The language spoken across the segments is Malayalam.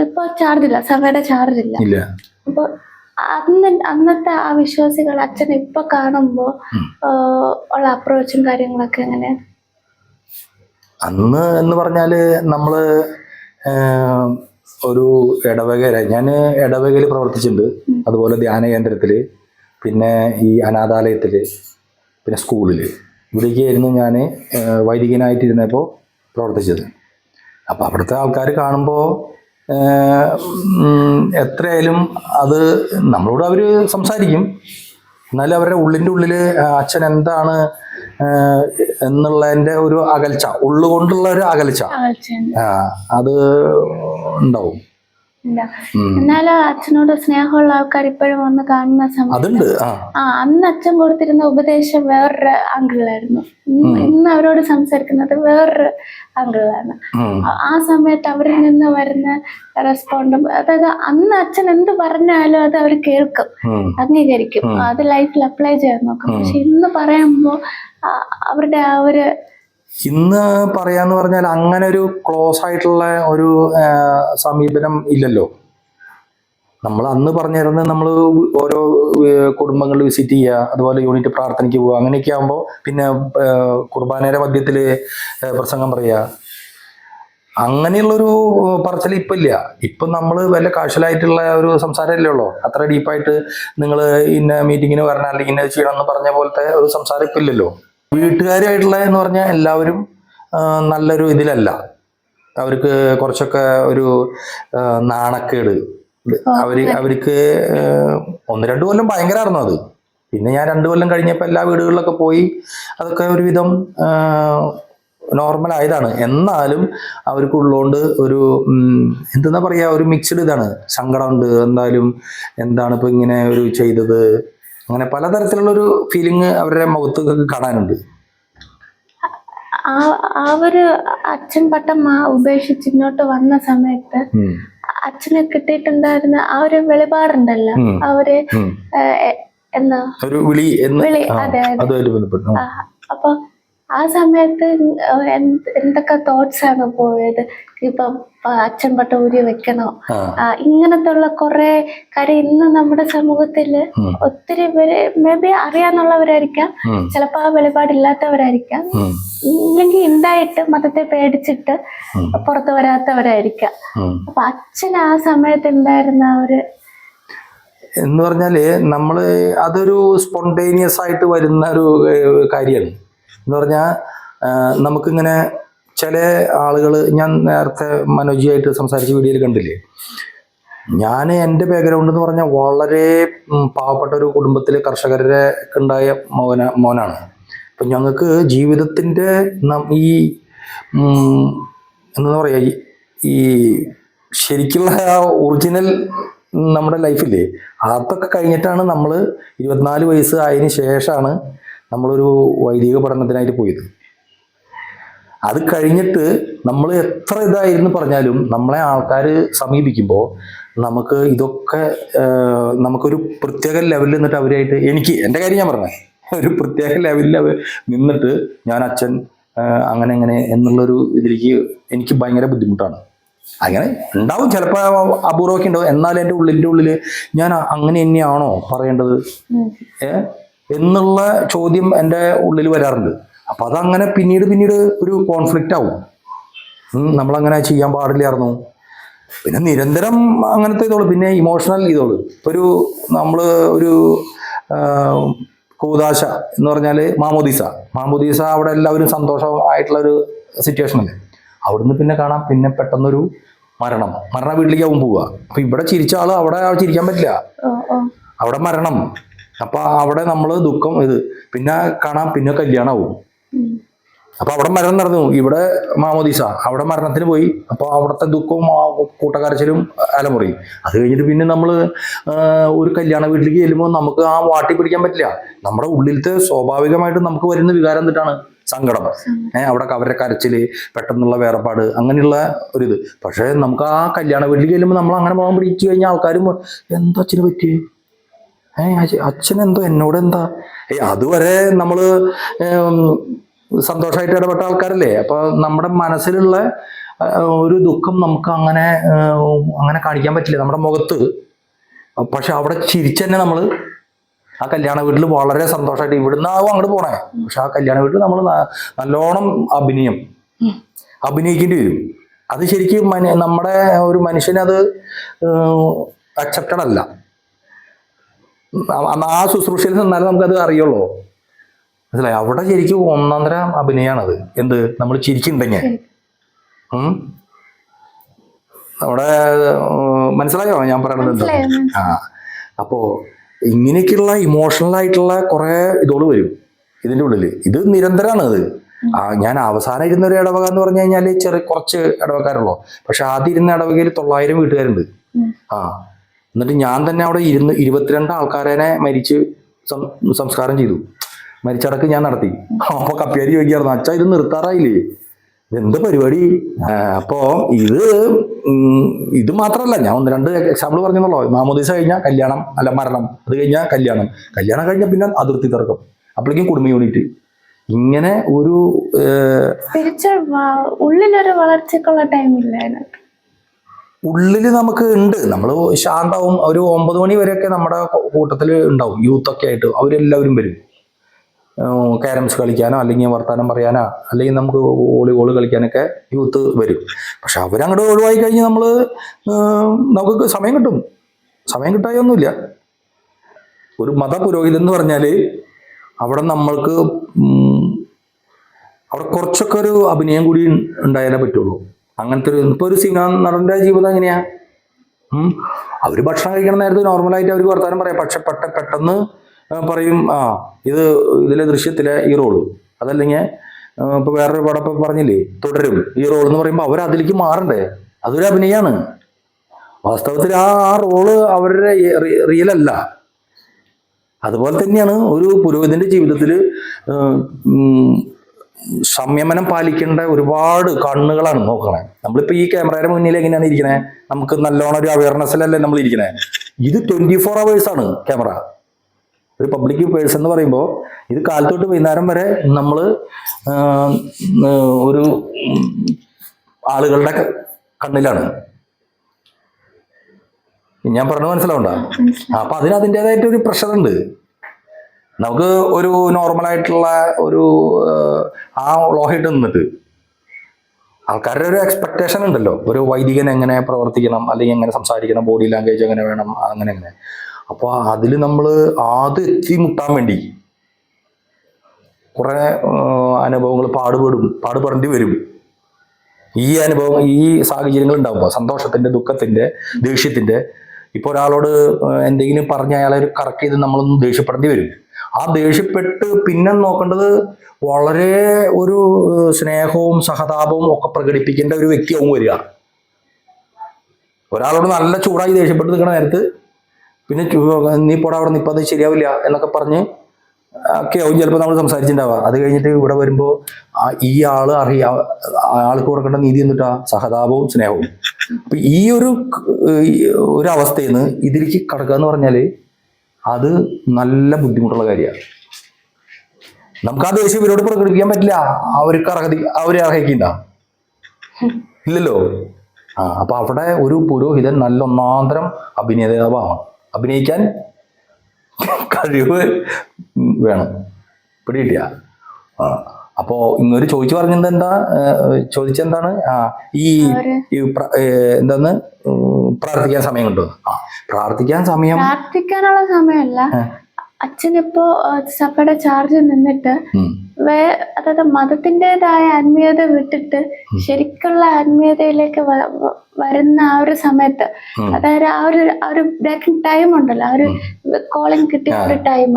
ഇപ്പൊ ചാർജില്ല, സഭയുടെ ചാർജില്ല. ഇല്ല. അപ്പൊ അന്നത്തെ ആ വിശ്വാസികൾ അച്ഛൻ ഇപ്പൊ കാണുമ്പോ ഉള്ള അപ്രോച്ചും കാര്യങ്ങളൊക്കെ എങ്ങനെയാണ്? അന്ന് എന്ന് പറഞ്ഞാല് നമ്മള് ഒരു ഞാൻ ഇടവകയിൽ പ്രവർത്തിച്ചിട്ടുണ്ട്, അതുപോലെ ധ്യാന കേന്ദ്രത്തില്, പിന്നെ ഈ അനാഥാലയത്തില്, പിന്നെ സ്കൂളില്, ഇവിടേക്കായിരുന്നു ഞാൻ വൈദികനായിട്ടിരുന്നപ്പോൾ പ്രവർത്തിച്ചത്. അപ്പോൾ അവിടുത്തെ ആൾക്കാർ കാണുമ്പോൾ എത്രയായാലും അത് നമ്മളോട് അവർ സംസാരിക്കും, എന്നാലും അവരുടെ ഉള്ളിൻ്റെ ഉള്ളിൽ അച്ഛൻ എന്താണ് എന്നുള്ളതിൻ്റെ ഒരു അകൽച്ച, ഉള്ളുകൊണ്ടുള്ള ഒരു അകൽച്ച അത് ഉണ്ടാവും. എന്നാലും അച്ഛനോട് സ്നേഹമുള്ള ആൾക്കാർ ഇപ്പോഴും വന്ന് കാണുന്ന സമയത്ത് അന്ന് അച്ഛൻ കൊടുത്തിരുന്ന ഉപദേശം വേറൊരു ആംഗിളിലായിരുന്നു, ഇന്ന് അവരോട് സംസാരിക്കുന്നത് വേറൊരു ആംഗിളിലാണ്. ആ സമയത്ത് അവരിൽ നിന്ന് വരുന്ന റെസ്പോണ്ടും, അതായത് അന്ന് അച്ഛൻ എന്ത് പറഞ്ഞാലും അത് അവർ കേൾക്കും, അംഗീകരിക്കും, അത് ലൈഫിൽ അപ്ലൈ ചെയ്യാൻ നോക്കും. പക്ഷെ ഇന്ന് പറയുമ്പോ അവരുടെ ആ ഒരു ഇന്ന് പറയാന്ന് പറഞ്ഞാൽ അങ്ങനെ ഒരു ക്ലോസ് ആയിട്ടുള്ള ഒരു സമീപനം ഇല്ലല്ലോ. നമ്മൾ അന്ന് പറഞ്ഞിരുന്നത് നമ്മൾ ഓരോ കുടുംബങ്ങളിൽ വിസിറ്റ് ചെയ്യുക, അതുപോലെ യൂണിറ്റ് പ്രാർത്ഥനയ്ക്ക് പോവുക, അങ്ങനെയൊക്കെ ആകുമ്പോൾ പിന്നെ കുർബാനയുടെ മധ്യത്തിൽ പ്രസംഗം പറയുക, അങ്ങനെയുള്ളൊരു പറച്ചിൽ ഇപ്പം ഇല്ല. ഇപ്പം നമ്മൾ വല്ല കാഷ്വലായിട്ടുള്ള ഒരു സംസാരമല്ലേ ഉള്ളൂ. അത്ര ഡീപ്പായിട്ട് നിങ്ങൾ ഇന്ന മീറ്റിങ്ങിന് വരണം അല്ലെങ്കിൽ ഇന്ന ചെയ്യണം എന്ന് പറഞ്ഞ പോലത്തെ ഒരു സംസാരം ഇപ്പം ഇല്ലല്ലോ. വീട്ടുകാരായിട്ടുള്ള എന്ന് പറഞ്ഞാൽ എല്ലാവരും നല്ലൊരു ഇതിലല്ല, അവർക്ക് കുറച്ചൊക്കെ ഒരു നാണക്കേട്. അവർക്ക് 1-2 കൊല്ലം ഭയങ്കരമായിരുന്നു അത്. പിന്നെ ഞാൻ 2 കൊല്ലം കഴിഞ്ഞപ്പോൾ എല്ലാ വീടുകളിലൊക്കെ പോയി അതൊക്കെ ഒരുവിധം നോർമൽ ആയതാണ്. എന്നാലും അവർക്ക് ഉള്ളതുകൊണ്ട് ഒരു എന്താ പറയുക, ഒരു മിക്സ്ഡ് ഇതാണ്, സങ്കടമുണ്ട്. എന്തായാലും എന്താണ് ഇപ്പൊ ഇങ്ങനെ ഒരു ചെയ്തത്, അങ്ങനെ പലതരത്തിലുള്ളൊരു ഫീലിംഗ് അവരുടെ മുഖത്ത് കാണാനുണ്ട്. അവര് അച്ഛൻ പട്ടം ഉപേക്ഷിച്ച് ഇങ്ങോട്ട് വന്ന സമയത്ത് അച്ഛന് കിട്ടിയിട്ടുണ്ടായിരുന്ന ആ ഒരു വെളിപാടുണ്ടല്ലോ, അവര് എന്താ ഒരു വിളി, അതെ. അപ്പൊ ആ സമയത്ത് എന്തൊക്കെ തോട്ട്സ് ആണ് പോയത്? ഇപ്പൊ അച്ഛൻ പട്ട ഊരി വെക്കണോ, ഇങ്ങനത്തെ ഉള്ള കുറെ കാര്യം ഇന്ന് നമ്മുടെ സമൂഹത്തില് ഒത്തിരി പേര് മേ ബി അറിയാന്നുള്ളവരായിരിക്കാം, ചിലപ്പോ ആ വെളിപാടില്ലാത്തവരായിരിക്കാം, ഇല്ലെങ്കിൽ ഉണ്ടായിട്ട് മതത്തെ പേടിച്ചിട്ട് പുറത്തു വരാത്തവരായിരിക്കാം. അപ്പൊ അച്ഛൻ ആ സമയത്ത് ഉണ്ടായിരുന്ന ഒരു എന്ന് പറഞ്ഞാല് നമ്മള് അതൊരു സ്പോണ്ടേനിയസ് ആയിട്ട് വരുന്ന ഒരു കാര്യമാണ്. എന്ന് പറഞ്ഞാൽ നമുക്കിങ്ങനെ ചില ആളുകൾ, ഞാൻ നേരത്തെ മനോജിയായിട്ട് സംസാരിച്ച വീഡിയോയിൽ കണ്ടില്ലേ, ഞാൻ എൻ്റെ ബാക്ക്ഗ്രൗണ്ട് എന്ന് പറഞ്ഞാൽ വളരെ പാവപ്പെട്ട ഒരു കുടുംബത്തിൽ കർഷകരുടെ ഉണ്ടായ മോനാണ്. അപ്പം ഞങ്ങൾക്ക് ജീവിതത്തിൻ്റെ ഈ എന്താ പറയുക, ഈ ശരിക്കുള്ള ഒറിജിനൽ നമ്മുടെ ലൈഫില്ലേ, അതൊക്കെ കഴിഞ്ഞിട്ടാണ് നമ്മൾ 24 വയസ്സ് ആയതിനു ശേഷമാണ് നമ്മളൊരു വൈദിക പഠനത്തിനായിട്ട് പോയത്. അത് കഴിഞ്ഞിട്ട് നമ്മൾ എത്ര ഇതായിരുന്നു പറഞ്ഞാലും നമ്മളെ ആൾക്കാർ സമീപിക്കുമ്പോൾ നമുക്ക് ഇതൊക്കെ നമുക്കൊരു പ്രത്യേക ലെവലിൽ നിന്നിട്ട് അവരായിട്ട്, എൻ്റെ കാര്യം ഞാൻ പറഞ്ഞേ, ഒരു പ്രത്യേക ലെവലിൽ നിന്നിട്ട് ഞാൻ അച്ഛൻ അങ്ങനെ അങ്ങനെ എന്നുള്ളൊരു ഇതിലേക്ക് എനിക്ക് ഭയങ്കര ബുദ്ധിമുട്ടാണ്. അങ്ങനെ ഉണ്ടാവും, ചിലപ്പോൾ അപൂർവമൊക്കെ ഉണ്ടാവും. എന്നാലും എൻ്റെ ഉള്ളിൻ്റെ ഉള്ളിൽ ഞാൻ അങ്ങനെ തന്നെയാണോ പറയേണ്ടത് എന്നുള്ള ചോദ്യം എൻ്റെ ഉള്ളിൽ വരാറുണ്ട്. അപ്പൊ അതങ്ങനെ പിന്നീട് ഒരു കോൺഫ്ലിക്റ്റ് ആവും. നമ്മളങ്ങനെ ചെയ്യാൻ പാടില്ലായിരുന്നു. പിന്നെ നിരന്തരം അങ്ങനത്തെ ഇതോളൂ, പിന്നെ ഇമോഷണൽ ഇതോളൂ. ഇപ്പൊ നമ്മള് ഒരു കൂദാശ എന്ന് പറഞ്ഞാല് മാമോദീസ അവിടെ എല്ലാവരും സന്തോഷമായിട്ടുള്ളൊരു സിറ്റുവേഷൻ അല്ലേ. അവിടുന്ന് പിന്നെ കാണാം, പിന്നെ പെട്ടെന്നൊരു മരണ വീട്ടിലേക്ക് ആവും പോവുക. അപ്പൊ ഇവിടെ ചിരിച്ച ആള് അവിടെ ചിരിക്കാൻ പറ്റില്ല, അവിടെ മരണം. അപ്പൊ അവിടെ നമ്മള് ദുഃഖം പിന്നെ കാണാം, പിന്നെ കല്യാണമാവും. അപ്പൊ അവിടെ മരണം നടന്നു, ഇവിടെ മാമോദീസ, അവിടെ മരണത്തിന് പോയി. അപ്പൊ അവിടുത്തെ ദുഃഖവും കൂട്ടക്കരച്ചിലും അലമുറയും. അത് കഴിഞ്ഞിട്ട് പിന്നെ നമ്മള് ഒരു കല്യാണ വീട്ടിലേക്ക് ചെല്ലുമ്പോൾ നമുക്ക് ആ വാട്ടി പിടിക്കാൻ പറ്റില്ല. നമ്മുടെ ഉള്ളിലത്തെ സ്വാഭാവികമായിട്ട് നമുക്ക് വരുന്ന വികാരം എന്നിട്ടാണ് സങ്കടം. അവിടെ അവരുടെ കരച്ചില്, പെട്ടെന്നുള്ള വേർപാട്, അങ്ങനെയുള്ള ഒരിത്. പക്ഷെ നമുക്ക് ആ കല്യാണ വീട്ടിലേക്ക് ചെല്ലുമ്പോൾ നമ്മൾ അങ്ങനെ പോകാൻ പിടിച്ചു കഴിഞ്ഞാൽ ആൾക്കാരും എന്താ അച്ഛന് പറ്റി, അച്ഛനെന്തോ എന്നോട് എന്താ, അതുവരെ നമ്മള് സന്തോഷമായിട്ട് ഇടപെട്ട ആൾക്കാരല്ലേ. അപ്പൊ നമ്മുടെ മനസ്സിലുള്ള ഒരു ദുഃഖം നമുക്ക് അങ്ങനെ അങ്ങനെ കാണിക്കാൻ പറ്റില്ല നമ്മുടെ മുഖത്ത്. പക്ഷെ അവിടെ ചിരിച്ചെന്നെ നമ്മൾ ആ കല്യാണ വീട്ടിൽ വളരെ സന്തോഷമായിട്ട് ഇവിടുന്ന് ആവും അങ്ങോട്ട് പോണേ. പക്ഷെ ആ കല്യാണ വീട്ടിൽ നമ്മൾ നല്ലോണം അഭിനയിക്കേണ്ടി വരും. അത് ശരിക്കും നമ്മുടെ ഒരു മനുഷ്യനത് അക്സെപ്റ്റഡ് അല്ല. ആ ശുശ്രൂഷയിൽ നിന്നാലും നമുക്കത് അറിയുള്ളൂ. മനസ്സിലായി? അവിടെ ശരിക്കും ഒന്നാന്തര അഭിനയാണത്. എന്ത് നമ്മൾ ചിരിക്കുന്നുണ്ടെങ്കിൽ അവിടെ മനസ്സിലായോ ഞാൻ പറയണത് എന്താ? അപ്പോ ഇങ്ങനെയൊക്കെയുള്ള ഇമോഷണൽ ആയിട്ടുള്ള കുറെ ഇതോട് വരും ഇതിൻ്റെ ഉള്ളിൽ. ഇത് നിരന്തരമാണ്. അത് ഞാൻ അവസാനം ഇരുന്ന ഒരു ഇടവക എന്ന് പറഞ്ഞു കഴിഞ്ഞാൽ കുറച്ച് ഇടവക്കാരുള്ളൂ. പക്ഷെ ആദ്യം ഇരുന്ന ഇടവകയിൽ 900 വീട്ടുകാരുണ്ട്. എന്നിട്ട് ഞാൻ തന്നെ അവിടെ 22 ആൾക്കാരെ മരിച്ച് സംസ്കാരം ചെയ്തു. മരിച്ചടക്ക് ഞാൻ നടത്തി. അപ്പൊ കപ്പ്യാരി ചോദിക്കായിരുന്നു, അച്ഛാ ഇത് നിർത്താറായില്ലേ, ഇതെന്ത് പരിപാടി? അപ്പോ ഇത് മാത്രമല്ല, ഞാൻ 1-2 എക്സാമ്പിൾ പറഞ്ഞല്ലോ. മാമോദീസ കഴിഞ്ഞാൽ കല്യാണം, അല്ല മരണം, അത് കഴിഞ്ഞാൽ കല്യാണം കഴിഞ്ഞാൽ പിന്നെ അതിർത്തി തർക്കം, അപ്പോഴേക്കും കുടുംബ യൂണിറ്റ്. ഇങ്ങനെ ഒരു ഉള്ളിലൊരു വളർച്ചക്കുള്ള ടൈമില്ല. ഉള്ളില് നമുക്ക് ഉണ്ട്. നമ്മൾ ശാന്താവും. ഒരു 9 മണി വരെയൊക്കെ നമ്മുടെ കൂട്ടത്തിൽ ഉണ്ടാവും. യൂത്തൊക്കെ ആയിട്ട് അവരെല്ലാവരും വരും. ക്യാരംസ് കളിക്കാനോ അല്ലെങ്കിൽ വർത്താനം പറയാനോ അല്ലെങ്കിൽ നമുക്ക് വോളിബോൾ കളിക്കാനൊക്കെ യൂത്ത് വരും. പക്ഷെ അവരങ്ങോട്ട് ഒഴിവായി കഴിഞ്ഞ് നമുക്ക് സമയം കിട്ടും. സമയം കിട്ടായൊന്നുമില്ല. ഒരു മതപുരോഹിതൻ എന്ന് പറഞ്ഞാൽ അവിടെ നമ്മൾക്ക് അവിടെ കുറച്ചൊക്കെ ഒരു അഭിനയം കൂടി ഉണ്ടായാലേ പറ്റുള്ളൂ. അങ്ങനത്തെ ഇപ്പൊ ഒരു സിനിമ നടന്റെ ജീവിതം എങ്ങനെയാ? അവര് ഭക്ഷണം കഴിക്കണ നേരത്ത് നോർമലായിട്ട് അവർക്ക് വർത്താനം പറയാം. പക്ഷെ പെട്ടെന്ന് പറയും, ഇതിലെ ദൃശ്യത്തിലെ ഈ റോള്, അതല്ലെങ്കിൽ ഇപ്പൊ വേറൊരു പടം ഇപ്പൊ പറഞ്ഞില്ലേ തുടരും, ഈ റോൾ എന്ന് പറയുമ്പോൾ അവർ അതിലേക്ക് മാറണ്ടേ? അതൊരു അഭിനയാണ്. വാസ്തവത്തിൽ ആ റോള് അവരുടെ റിയൽ അല്ല. അതുപോലെ തന്നെയാണ് ഒരു പുരോഹിതന്റെ ജീവിതത്തിൽ സംയമനം പാലിക്കേണ്ട ഒരുപാട് കണ്ണുകളാണ് നോക്കണേ. നമ്മളിപ്പോ ഈ ക്യാമറയുടെ മുന്നിൽ എങ്ങനെയാണ് ഇരിക്കണേ? നമുക്ക് നല്ലോണം ഒരു അവയർനെസ്സിലല്ലേ നമ്മൾ ഇരിക്കണേ. ഇത് 24 hours ആണ് ക്യാമറ. ഒരു പബ്ലിക് പേഴ്സൺ എന്ന് പറയുമ്പോൾ ഇത് കാലത്തോട്ട് വൈകുന്നേരം വരെ നമ്മൾ ഒരു ആളുകളുടെ കണ്ണിലാണ്. ഞാൻ പറഞ്ഞത് മനസ്സിലാവണ്ട? അപ്പൊ അതിൻ്റെതായിട്ട് ഒരു പ്രഷർ ഉണ്ട്. നമുക്ക് ഒരു നോർമലായിട്ടുള്ള ഒരു ആ ലോഹയിട്ട് നിന്നിട്ട് ആൾക്കാരുടെ ഒരു എക്സ്പെക്ടേഷൻ ഉണ്ടല്ലോ, ഒരു വൈദികൻ എങ്ങനെ പ്രവർത്തിക്കണം, അല്ലെങ്കിൽ എങ്ങനെ സംസാരിക്കണം, ബോഡി ലാംഗ്വേജ് എങ്ങനെ വേണം, അങ്ങനെ. അപ്പോൾ അതിൽ നമ്മൾ എത്തിമുട്ടാൻ വേണ്ടി കുറെ അനുഭവങ്ങൾ പാടുപെടേണ്ടി വരും. ഈ അനുഭവം, ഈ സാഹചര്യങ്ങൾ ഉണ്ടാകുമ്പോൾ സന്തോഷത്തിന്റെ, ദുഃഖത്തിന്റെ, ദേഷ്യത്തിന്റെ, ഇപ്പൊ ഒരാളോട് എന്തെങ്കിലും പറഞ്ഞ് അയാളെ കറക്റ്റ് ചെയ്ത് നമ്മളൊന്ന് ദേഷ്യപ്പെടേണ്ടി വരും. ആ ദേഷ്യപ്പെട്ട് പിന്നെ നോക്കേണ്ടത് വളരെ ഒരു സ്നേഹവും സഹതാപവും ഒക്കെ പ്രകടിപ്പിക്കേണ്ട ഒരു വ്യക്തിയാവും വരിക. ഒരാളോട് നല്ല ചൂടായി ദേഷ്യപ്പെട്ട് നിൽക്കുന്ന നേരത്ത് പിന്നെ നീ പോടാ അവിടെ നിൽപ്പോൾ അത് ശരിയാവില്ല എന്നൊക്കെ പറഞ്ഞ് ഒക്കെ ആവും ചിലപ്പോൾ നമ്മൾ സംസാരിച്ചിട്ടുണ്ടാവുക. അത് കഴിഞ്ഞിട്ട് ഇവിടെ വരുമ്പോൾ ഈ ആൾക്ക് കൊടുക്കേണ്ട നീതി എന്നിട്ടാ സഹതാപവും സ്നേഹവും. അപ്പൊ ഈ ഒരു അവസ്ഥയിൽ നിന്ന് ഇതിലേക്ക് കടക്കുക എന്ന് പറഞ്ഞാല് അത് നല്ല ബുദ്ധിമുട്ടുള്ള കാര്യമാണ്. നമുക്ക് ആ ദേഷ്യം ഇവരോട് പ്രകടിപ്പിക്കാൻ പറ്റില്ല. അവരെ അർഹിക്കണ്ട ഇല്ലല്ലോ. അപ്പൊ അവിടെ ഒരു പുരോഹിതൻ നല്ല ഒന്നാന്തരം അഭിനേതാവാണ്. അഭിനയിക്കാൻ കഴിവ് വേണം. പിടികിട്ടിയ? അപ്പോ ഇങ്ങൊരു ചോദിച്ചെന്താണ് ഈ എന്താന്ന് പ്രാർത്ഥിക്കാൻ സമയം കിട്ടും? പ്രാർത്ഥിക്കാനുള്ള സമയമല്ല. അച്ഛനിപ്പോ സഭയുടെ ചാർജ് നിന്നിട്ട് അതായത് മതത്തിൻ്റെതായ ആത്മീയത വിട്ടിട്ട് ശരിക്കുള്ള ആത്മീയതയിലേക്ക് വരുന്ന ആ ഒരു സമയത്ത്, അതായത് ആ ഒരു ബ്രേക്കിംഗ് ടൈം ഉണ്ടല്ലോ, ആ ഒരു കോളിംഗ് കിട്ടിയ ഒരു ടൈം,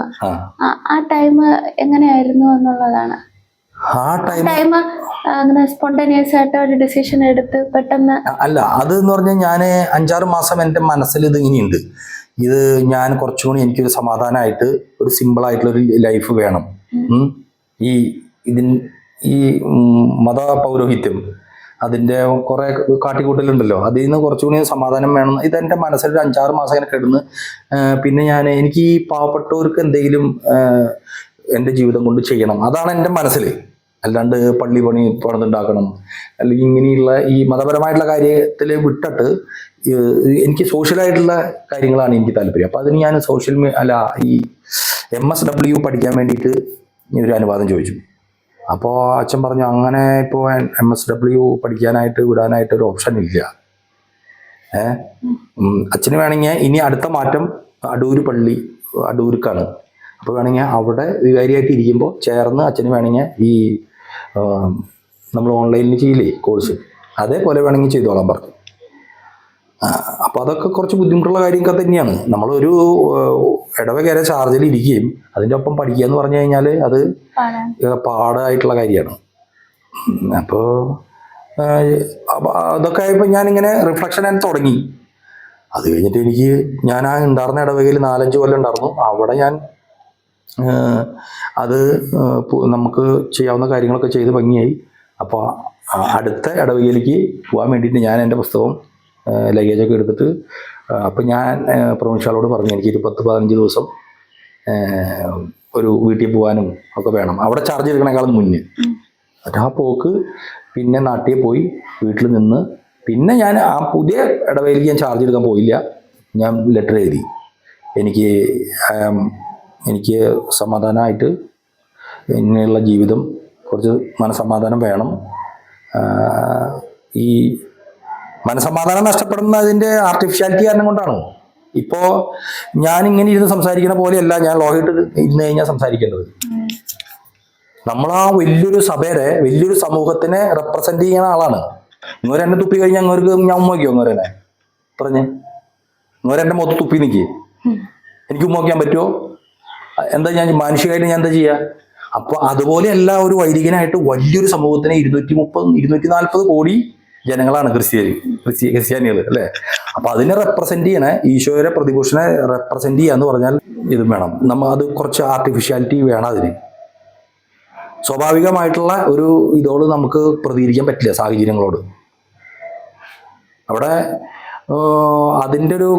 ആ ടൈം എങ്ങനെയായിരുന്നു എന്നുള്ളതാണ്. ആ ടൈം അങ്ങനെ സ്പോണ്ടേനിയസ് ആയിട്ട് ഒരു ഡിസിഷൻ എടുത്ത് പെട്ടെന്ന് അല്ല. അത് എന്ന് പറഞ്ഞാൽ ഞാൻ 5-6 മാസം എൻ്റെ മനസ്സിൽ ഇത് ഇനിയുണ്ട്. ഇത് ഞാൻ കുറച്ചുകൂടി എനിക്കൊരു സമാധാനമായിട്ട് ഒരു സിമ്പിൾ ആയിട്ടുള്ള ഒരു ലൈഫ് വേണം. ഈ മത പൗരോഹിത്യം അതിൻ്റെ കുറെ കാട്ടിക്കൂട്ടലുണ്ടല്ലോ, അതിൽ നിന്ന് കുറച്ചുകൂടി സമാധാനം വേണം. ഇതെൻ്റെ മനസ്സിൽ ഒരു 5-6 മാസം ഇങ്ങനെ കിടന്ന് പിന്നെ എനിക്ക് ഈ പാവപ്പെട്ടവർക്ക് എന്തെങ്കിലും എൻ്റെ ജീവിതം കൊണ്ട് ചെയ്യണം. അതാണ് എൻ്റെ മനസ്സിൽ. അല്ലാണ്ട് പള്ളി പണിതുണ്ടാക്കണം, അല്ലെങ്കിൽ ഇങ്ങനെയുള്ള ഈ മതപരമായിട്ടുള്ള കാര്യത്തിൽ വിട്ടിട്ട് എനിക്ക് സോഷ്യലായിട്ടുള്ള കാര്യങ്ങളാണ് എനിക്ക് താല്പര്യം. അപ്പോൾ അതിന് ഞാൻ ഈ MSW പഠിക്കാൻ വേണ്ടിയിട്ട് ഒരു അനുവാദം ചോദിച്ചു. അപ്പോൾ അച്ഛൻ പറഞ്ഞു അങ്ങനെ ഇപ്പോൾ MSW പഠിക്കാനായിട്ട് വിടാനായിട്ട് ഒരു ഓപ്ഷൻ ഇല്ല. അച്ഛന് വേണമെങ്കിൽ ഇനി അടുത്ത മാറ്റം അടൂർക്കാണ്. അപ്പോൾ വേണമെങ്കിൽ അവിടെ വികാരിയായിട്ട് ഇരിക്കുമ്പോൾ ചേർന്ന് അച്ഛന് വേണമെങ്കിൽ ഈ നമ്മൾ ഓൺലൈനിൽ ചെയ്യില്ലേ കോഴ്സ്, അതേപോലെ വേണമെങ്കിൽ ചെയ്തോളാൻ പറഞ്ഞു. അപ്പോൾ അതൊക്കെ കുറച്ച് ബുദ്ധിമുട്ടുള്ള കാര്യമൊക്കെ തന്നെയാണ്. നമ്മളൊരു ഇടവകേരെ ചാർജിൽ ഇരിക്കുകയും അതിൻ്റെ ഒപ്പം പഠിക്കുക എന്ന് പറഞ്ഞു കഴിഞ്ഞാൽ അത് പാടായിട്ടുള്ള കാര്യമാണ്. അപ്പോൾ അതൊക്കെ ആയപ്പോൾ ഞാനിങ്ങനെ റിഫ്ലക്ഷൻ ആയി തുടങ്ങി. അത് കഴിഞ്ഞിട്ട് ഞാൻ ആ ഉണ്ടായിരുന്ന ഇടവകയിൽ 4-5 കൊല്ലം ഉണ്ടായിരുന്നു. അവിടെ ഞാൻ അത് നമുക്ക് ചെയ്യാവുന്ന കാര്യങ്ങളൊക്കെ ചെയ്ത് ഭംഗിയായി. അപ്പോൾ അടുത്ത ഇടവകയിലേക്ക് പോകാൻ വേണ്ടിയിട്ട് ഞാൻ എൻ്റെ പുസ്തകം ലഗേജൊക്കെ എടുത്തിട്ട് അപ്പം ഞാൻ പ്രൊവിൻഷ്യലോട് പറഞ്ഞു എനിക്ക് 10-15 ദിവസം ഒരു വീട്ടിൽ പോകാനും ഒക്കെ വേണം, അവിടെ ചാർജ് എടുക്കണേക്കാളും മുന്നേ. എന്നിട്ട് ആ പോക്ക് പിന്നെ നാട്ടിൽ പോയി വീട്ടിൽ നിന്ന് പിന്നെ ഞാൻ ആ പുതിയ ഇടവകയിലേക്ക് ഞാൻ ചാർജ് എടുക്കാൻ പോയില്ല. ഞാൻ ലെറ്റർ എഴുതി എനിക്ക് സമാധാനമായിട്ട് ഇങ്ങനെയുള്ള ജീവിതം, കുറച്ച് മനസമാധാനം വേണം. ഈ മനസമാധാനം നഷ്ടപ്പെടുന്നതിൻ്റെ ആർട്ടിഫിഷ്യാലിറ്റി കാരണം കൊണ്ടാണ്. ഇപ്പോൾ ഞാനിങ്ങനെ ഇരുന്ന് സംസാരിക്കുന്ന പോലെയല്ല ഞാൻ ലോഹിട്ട് ഇരുന്ന് കഴിഞ്ഞാൽ സംസാരിക്കേണ്ടത്. നമ്മൾ ആ വലിയൊരു സഭയുടെ വലിയൊരു സമൂഹത്തിനെ റെപ്രസെന്റ് ചെയ്യുന്ന ആളാണ്. ഇങ്ങോരെ എന്നെ തുപ്പി കഴിഞ്ഞാൽ അങ്ങോർക്ക് ഞാൻ ഉമ്മയ്ക്കോ? അങ്ങോരെന്നെ പറഞ്ഞേ, അങ്ങോരെൻ്റെ മുഖത്ത് തുപ്പി നിൽക്കേ എനിക്ക് ഉമ്മയ്ക്കാൻ പറ്റുമോ? എന്താ ഞാൻ മാനുഷികമായിട്ട് ഞാൻ എന്താ ചെയ്യുക? അപ്പോൾ അതുപോലെയല്ല ഒരു വൈദികനായിട്ട് വലിയൊരു സമൂഹത്തിന് 230-240 കോടി ജനങ്ങളാണ് ക്രിസ്ത്യാനികൾ അല്ലേ? അപ്പൊ അതിനെ റെപ്രസെന്റ് ചെയ്യണ ഈശോയുടെ പ്രതിപുരുഷനെ റെപ്രസെന്റ് ചെയ്യാന്ന് പറഞ്ഞാൽ ഇതും വേണം. അത് കുറച്ച് ആർട്ടിഫിഷ്യാലിറ്റി വേണം. അതിന് സ്വാഭാവികമായിട്ടുള്ള ഒരു ഇതോട് നമുക്ക് പ്രതികരിക്കാൻ പറ്റില്ല സാഹചര്യങ്ങളോട്. അവിടെ അതിൻ്റെ ഒരു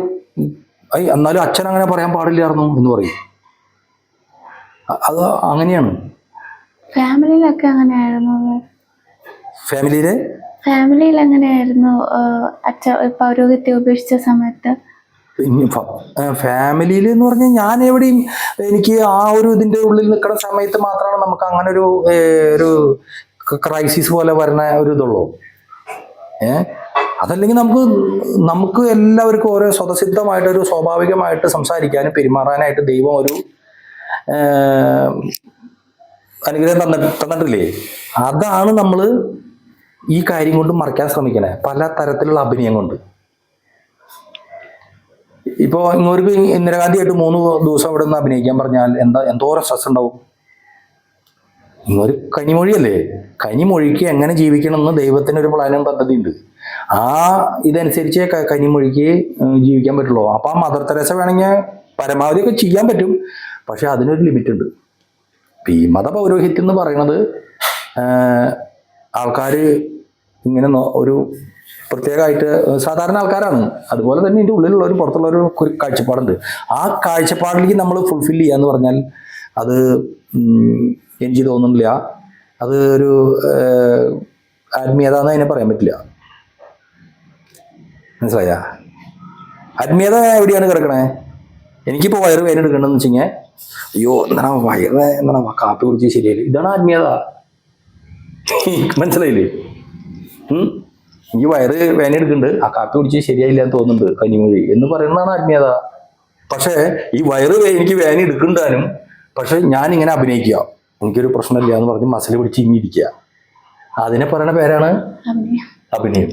എന്നാലും അച്ഛൻ അങ്ങനെ പറയാൻ പാടില്ലായിരുന്നു എന്ന് പറയും. അത് അങ്ങനെയാണ്. ഫാമിലിയിലൊക്കെ അങ്ങനെയായിരുന്നു. ഫാമിലിയിൽ എങ്ങനെയായിരുന്നു അച്ഛൻ പൗരോഹിത്യം ഉപേക്ഷിച്ച സമയത്ത്? ഫാമിലിയിൽ എന്ന് പറഞ്ഞാൽ ഞാൻ എവിടെയും എനിക്ക് ആ ഒരു ഇതിന്റെ ഉള്ളിൽ നിൽക്കുന്ന സമയത്ത് മാത്രമാണ് നമുക്ക് അങ്ങനെ ഒരു ക്രൈസിസ് പോലെ വരുന്ന ഒരു ഇതുള്ളൂ. അതല്ലെങ്കിൽ നമുക്ക് എല്ലാവർക്കും ഓരോ സ്വതസിദ്ധമായിട്ടൊരു സ്വാഭാവികമായിട്ട് സംസാരിക്കാനും പെരുമാറാനായിട്ട് ദൈവം ഒരു അനുഗ്രഹം തന്നിട്ടില്ലേ? അതാണ് നമ്മൾ ഈ കാര്യം കൊണ്ട് മറയ്ക്കാൻ ശ്രമിക്കണേ, പല തരത്തിലുള്ള അഭിനയം കൊണ്ട്. ഇപ്പോൾ ഇങ്ങോർക്ക് ഇന്ദിരാഗാന്ധിയായിട്ട് 3 ദിവസം ഇവിടെ നിന്ന് അഭിനയിക്കാൻ പറഞ്ഞാൽ എന്തോരം സ്ട്രെസ് ഉണ്ടാവും. ഇങ്ങൊരു കനിമൊഴിയല്ലേ, കനിമൊഴിക്ക് എങ്ങനെ ജീവിക്കണമെന്ന് ദൈവത്തിന് ഒരു പ്ലാനും പദ്ധതി ഉണ്ട്. ആ ഇതനുസരിച്ച് കനിമൊഴിക്ക് ജീവിക്കാൻ പറ്റുള്ളൂ. അപ്പം ആ മദർ തെരേസ വേണമെങ്കിൽ പരമാവധി ഒക്കെ ചെയ്യാൻ പറ്റും, പക്ഷെ അതിനൊരു ലിമിറ്റ് ഉണ്ട്. ഈ മതപൗരോഹിത്യം എന്ന് പറയുന്നത് ആൾക്കാർ ഇങ്ങനെ ഒരു പ്രത്യേകമായിട്ട് സാധാരണ ആൾക്കാരാണ്. അതുപോലെ തന്നെ ഇതിൻ്റെ ഉള്ളിലുള്ളവരും പുറത്തുള്ളവരും ഒരു കാഴ്ചപ്പാടുണ്ട്. ആ കാഴ്ചപ്പാടിലേക്ക് നമ്മൾ ഫുൾഫിൽ ചെയ്യാന്ന് പറഞ്ഞാൽ അത് എനിക്ക് തോന്നുന്നില്ല അത് ഒരു ആത്മീയത എന്ന് അതിനെ പറയാൻ പറ്റില്ല. മനസ്സിലായ? ആത്മീയത എവിടെയാണ് കിടക്കണേ? എനിക്കിപ്പോൾ വയറ് വേദന എടുക്കണമെന്ന് വെച്ച് കഴിഞ്ഞാൽ അയ്യോ എന്താണ് കാപ്പി കുടിച്ച് ശരിയായില്ല, ഇതാണ് ആത്മീയത. മനസ്സിലായില്ലേ? എനിക്ക് വയറ് വേദന എടുക്കുന്നുണ്ട്, ആ കാപ്പി കുടിച്ച് ശരിയായില്ല എന്ന് തോന്നുന്നുണ്ട്, കനിമൊഴി എന്ന് പറയുന്നതാണ് ആത്മീയത. പക്ഷേ ഈ എനിക്ക് വേദന എടുക്കണ്ടാനും പക്ഷെ ഞാനിങ്ങനെ അഭിനയിക്കുക, എനിക്കൊരു പ്രശ്നമില്ല എന്ന് പറഞ്ഞ് മസിൽ പിടിച്ച് ഇങ്ങിയിരിക്കുക, അതിനെ പറയുന്ന പേരാണ് അഭിനയം.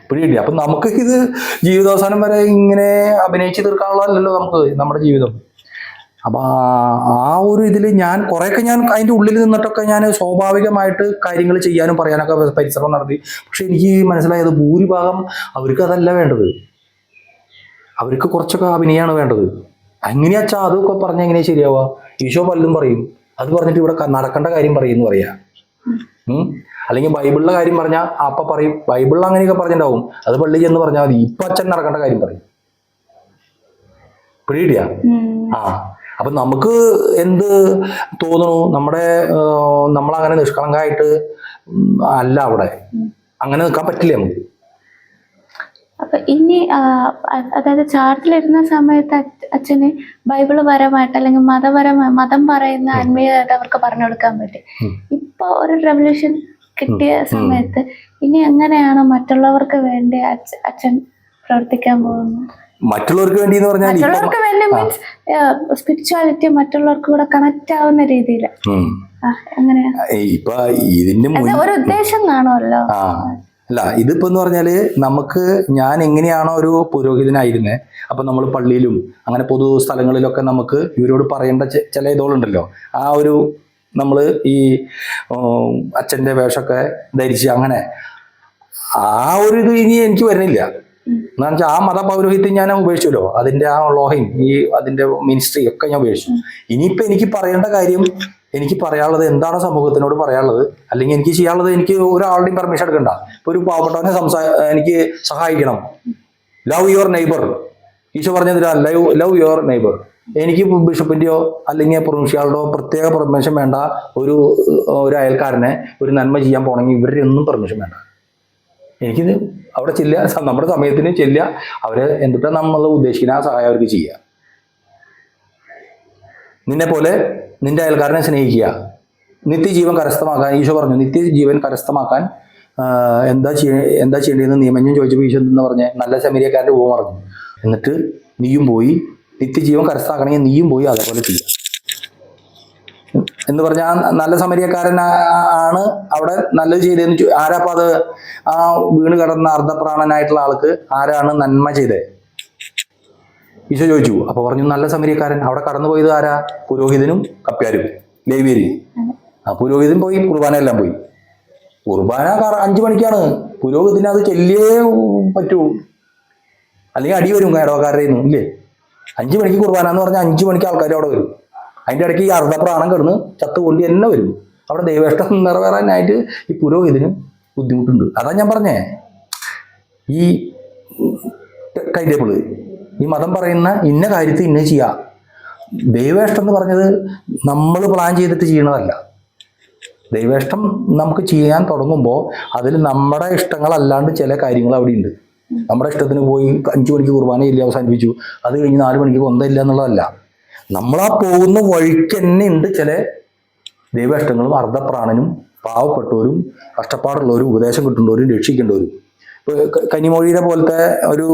പിടിയില്ല. അപ്പം നമുക്ക് ഇത് ജീവിതാവസാനം വരെ ഇങ്ങനെ അഭിനയിച്ച് തീർക്കാനുള്ളതല്ലല്ലോ നമുക്ക് നമ്മുടെ ജീവിതം. അപ്പം ആ ഒരു ഇതിൽ ഞാൻ കുറേയൊക്കെ ഞാൻ അതിൻ്റെ ഉള്ളിൽ നിന്നിട്ടൊക്കെ ഞാൻ സ്വാഭാവികമായിട്ട് കാര്യങ്ങൾ ചെയ്യാനും പറയാനൊക്കെ പരിശ്രമം നടത്തി. പക്ഷെ എനിക്ക് മനസ്സിലായത് ഭൂരിഭാഗം അവർക്ക് അതല്ല വേണ്ടത്, അവർക്ക് കുറച്ചൊക്കെ അഭിനയമാണ് വേണ്ടത്. എങ്ങനെയാച്ചാ അതൊക്കെ പറഞ്ഞാൽ എങ്ങനെയാ ശരിയാവുക? ഈശോ പലതും പറയും, അത് പറഞ്ഞിട്ട് ഇവിടെ നടക്കേണ്ട കാര്യം പറയുമെന്ന് പറയാ. അല്ലെങ്കിൽ ബൈബിളിലെ കാര്യം പറഞ്ഞാൽ അപ്പ പറയും ബൈബിളിൽ അങ്ങനെയൊക്കെ പറഞ്ഞിട്ടുണ്ടാവും, അത് പള്ളി ചെന്ന് പറഞ്ഞാൽ മതി, ഇപ്പൊ അച്ഛൻ നടക്കേണ്ട കാര്യം പറയും. പിടിയിടിയാ. അപ്പൊ നമുക്ക് എന്ത് തോന്നുന്നു, നമ്മളങ്ങനെ നിഷ്കളങ്കായിട്ട് അല്ല അവിടെ, അങ്ങനെ നിൽക്കാൻ പറ്റില്ല നമുക്ക്. അപ്പൊ ഇനി അതായത് ചാർട്ടിലിരുന്ന സമയത്ത് അച്ഛന് ബൈബിള് പരമായിട്ട് അല്ലെങ്കിൽ മതം പറയുന്ന ആത്മീയത അവർക്ക് പറഞ്ഞു കൊടുക്കാൻ പറ്റി. ഇപ്പൊ ഒരു റെവല്യൂഷൻ കിട്ടിയ സമയത്ത് ഇനി എങ്ങനെയാണ് മറ്റുള്ളവർക്ക് വേണ്ടി അച്ഛൻ പ്രവർത്തിക്കാൻ പോകുന്നത്? മറ്റുള്ളവർക്ക് വേണ്ടി എന്ന് പറഞ്ഞാൽ മറ്റുള്ളവർക്ക് വേണ്ടി മീൻസ് സ്പിരിച്വാലിറ്റി മറ്റുള്ളവർക്ക് കൂടെ കണക്ട് ആവുന്ന രീതിയിൽ എങ്ങനെയാ? ഇപ്പൊ ഇതിന്റെ ഒരു ഉദ്ദേശം കാണുമല്ലോ. അല്ല, ഇതിപ്പോ എന്ന് പറഞ്ഞാല് നമുക്ക്, ഞാൻ എങ്ങനെയാണോ ഒരു പുരോഹിതനായിരുന്നേ, അപ്പൊ നമ്മൾ പള്ളിയിലും അങ്ങനെ പൊതു സ്ഥലങ്ങളിലൊക്കെ നമുക്ക് ഇവരോട് പറയേണ്ട ചില ഇതുകളുണ്ടല്ലോ, ആ ഒരു നമ്മള് ഈ അച്ഛന്റെ വേഷമൊക്കെ ധരിച്ച് അങ്ങനെ ആ ഒരു ഇത് ഇനി എനിക്ക് വരുന്നില്ല. എന്താണെന്ന് വെച്ചാൽ ആ മത പൗരോഹിത്യം ഞാൻ ഉപേക്ഷിച്ചല്ലോ, അതിന്റെ ആ ലോഹയും ഈ അതിന്റെ മിനിസ്ട്രി ഒക്കെ ഞാൻ ഉപേക്ഷിച്ചു. ഇനിയിപ്പോ എനിക്ക് പറയേണ്ട കാര്യം, എനിക്ക് പറയാനുള്ളത് എന്താണ് സമൂഹത്തിനോട് പറയാനുള്ളത്, അല്ലെങ്കിൽ എനിക്ക് ചെയ്യാനുള്ളത്, എനിക്ക് ഒരാളുടെയും പെർമിഷൻ എടുക്കണ്ട. ഇപ്പൊ ഒരു പാവപ്പെട്ടവനെ എനിക്ക് സഹായിക്കണം, ലവ് യുവർ നെയ്ബർ, ഈശോ പറഞ്ഞതിനാ ലവ് യുവർ നെയ്ബർ. എനിക്ക് ബിഷപ്പിന്റെയോ അല്ലെങ്കിൽ പ്രൊവിൻഷ്യാളുടെയോ പ്രത്യേക പെർമിഷൻ വേണ്ട. ഒരു അയൽക്കാരനെ ഒരു നന്മ ചെയ്യാൻ പോകണമെങ്കിൽ ഇവരുടെ ഒന്നും പെർമിഷൻ വേണ്ട. എനിക്കിത് അവിടെ ചെല്ലുക, നമ്മുടെ സമയത്തിന് ചെല്ലുക, അവരെ എന്തിട്ടാ നമ്മൾ ഉദ്ദേശിക്കുന്ന ആ സഹായം അവർക്ക് ചെയ്യുക. നിന്നെ പോലെ നിന്റെ അയൽക്കാരനെ സ്നേഹിക്കുക, നിത്യജീവൻ കരസ്ഥമാക്കാൻ ഈശോ പറഞ്ഞു. നിത്യജീവൻ കരസ്ഥമാക്കാൻ എന്താ ചെയ്യേണ്ടതെന്ന് നിയമജ്ഞൻ ചോദിച്ചപ്പോൾ ഈശോ എന്ന് പറഞ്ഞ നല്ല ശമരിയക്കാരൻ്റെ ഉപമ പറഞ്ഞു. എന്നിട്ട് നീയും പോയി നിത്യജീവൻ കരസ്ഥമാക്കണമെങ്കിൽ നീയും പോയി അതേപോലെ ചെയ്യുക എന്ന് പറഞ്ഞാൽ, നല്ല സമരിയക്കാരനാണ് അവിടെ നല്ലത് ചെയ്തതെന്ന് ആരാപ്പം അത് ആ വീണ് കിടന്ന അർദ്ധപ്രാണനായിട്ടുള്ള ആൾക്ക് ആരാണ് നന്മ ചെയ്തത്? ഈശോ ചോദിച്ചു. അപ്പൊ പറഞ്ഞു നല്ല സമരിയക്കാരൻ. അവിടെ കടന്നുപോയത് ആരാ? പുരോഹിതനും കപ്പ്യാരും ലേവ്യരും. ആ പുരോഹിതൻ പോയി, കുർബാന എല്ലാം പോയി. കുർബാന 5 മണിക്കാണ്. പുരോഹിതന് അത് ചെല്ലിയേ പറ്റൂ, അല്ലെങ്കിൽ അടി വരും ഇടവക്കാരുടെ നിന്ന്, ഇല്ലേ? 5 മണിക്ക് കുർബാന എന്ന് പറഞ്ഞാൽ 5 മണിക്ക് ആൾക്കാർ അവിടെ വരും. അതിൻ്റെ ഇടയ്ക്ക് ഈ അർദ്ധപ്രാണം കിടന്ന് ചത്തുകൊണ്ടി തന്നെ വരും. അവിടെ ദൈവേഷ്ടം നിറവേറാനായിട്ട് ഈ പുരോഹിതന് ബുദ്ധിമുട്ടുണ്ട്. അതാ ഞാൻ പറഞ്ഞേ, ഈ ടൈംടേബിള്, ഈ മതം പറയുന്ന ഇന്ന കാര്യത്തിൽ ഇന്ന ചെയ്യുക. ദൈവേഷ്ടം എന്ന് പറഞ്ഞത് നമ്മൾ പ്ലാൻ ചെയ്തിട്ട് ചെയ്യണതല്ല. ദൈവേഷ്ടം നമുക്ക് ചെയ്യാൻ തുടങ്ങുമ്പോൾ അതിൽ നമ്മുടെ ഇഷ്ടങ്ങളല്ലാണ്ട് ചില കാര്യങ്ങൾ അവിടെ ഉണ്ട്. നമ്മുടെ ഇഷ്ടത്തിന് പോയി 5 മണിക്ക് കുർബാനയില്ല അവസാനിപ്പിച്ചു, അത് കഴിഞ്ഞ് 4 മണിക്ക് കൊന്തയില്ല എന്നുള്ളതല്ല. നമ്മളാ പോകുന്ന വഴിക്ക് തന്നെ ഉണ്ട് ചില ദൈവേഷ്ടങ്ങളും അർദ്ധപ്രാണനും പാവപ്പെട്ടവരും കഷ്ടപ്പാടുള്ളവരും ഉപദേശം കിട്ടുന്നവരും രക്ഷിക്കേണ്ടവരും. ഇപ്പോൾ കനിമൊഴിയുടെ പോലത്തെ ഒരു